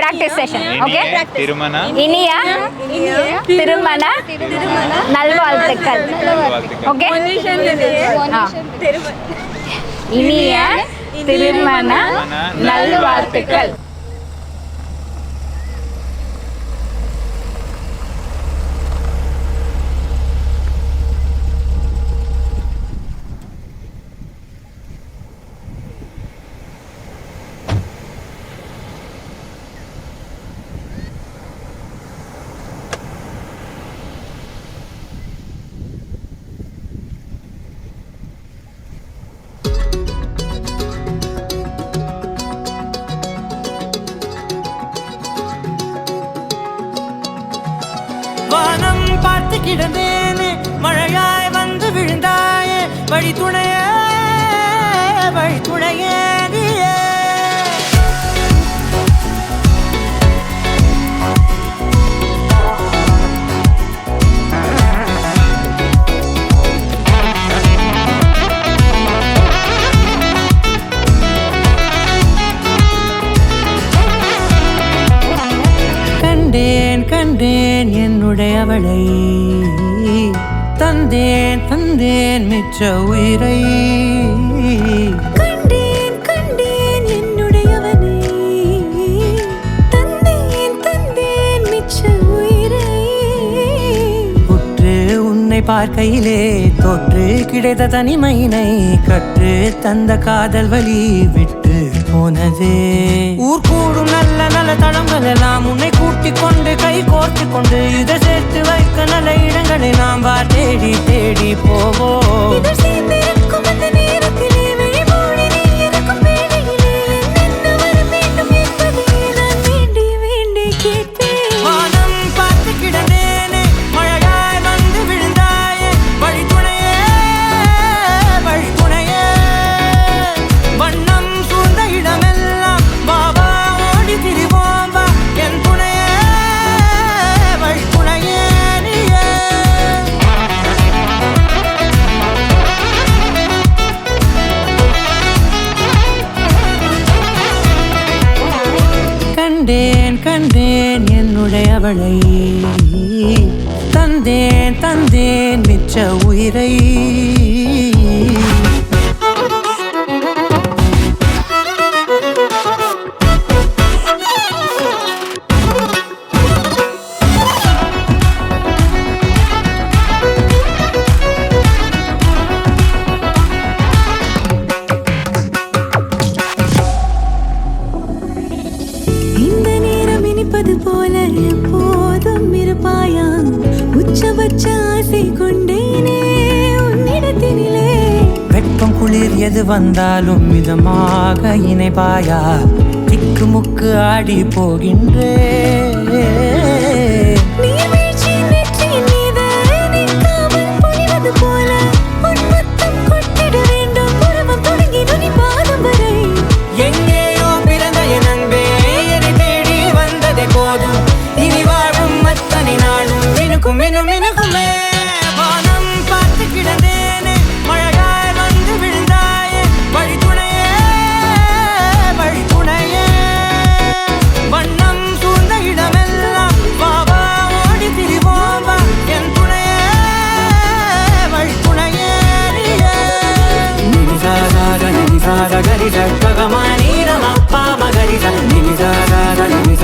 practice session. Okay? இனிய திருமண நல்வாழ்த்துக்கள். Okay? இனிய திருமண நல்வாழ்த்துக்கள். வானம் பார்த்து கிடந்தேனே மழையாய் வந்து விழுந்தாயே வழி துணையே நீயே கண்டேன் என்னுடையவளை தந்தேன் மிச்ச உயிரை கண்டேன் என்னுடையவனை தந்தேன் மிச்ச உயிரை உற்று உன்னை பார்க்கையிலே தொற்று கிடைத்த தனிமையினை கற்று தந்த காதல் வழி விட்டு போனதே ஊர் கூடும் நல்ல நல்ல தளங்கள் எல்லாம் உன்னை கூட்டிக் கொண்டு கை கோர்த்து கொண்டு இதை சேர்த்து வைக்க நல்ல இடங்களை நாம் வா தேடி தேடி போவோம் வானம் பார்த்து கிடந்தேனே மழையாய் வந்து விழுந்தாயே வழி துணையே வண்ணம் சூழ்ந்த இடமெல்லாம் பாபா ஓடி திரிவோம் வா என் துணையே வழி துணையே நீயே கண்டேன் என்னுடையவளை தந்தேன் மிச்ச உயிரை போல எப்போதும் இருப்பாயா உச்சபட்ச ஆசை கொண்டேனே உன்னிடத்தினிலே வெட்கம் குளிர் எது வந்தாலும் மிதமாக இணைப்பாயா திக்கு முக்கு ஆடி போகின்றே போல உன் முத்தம் கொட்டிட வேண்டும் உறவம் தொடங்கி நுனி பாதம் வரை எங்கேயோ பிறந்த என் அன்பே என்னை தேடி வந்ததே போதும் இனி வாழும் அத்தனை நாளும் மினுக்குமே வானம் பார்த்து கிடந்தேனே மழையாய் வந்து விழுந்தாயே வழி துணையே வண்ணம் சூழ்ந்த இடமெல்லாம் பாபா ஓடி திரிவோம் வா என் துணையே வழி துணையே நீயே நினிசாத கரிச பகமானி ரமப்பா மகரிச நினிசாத கரிச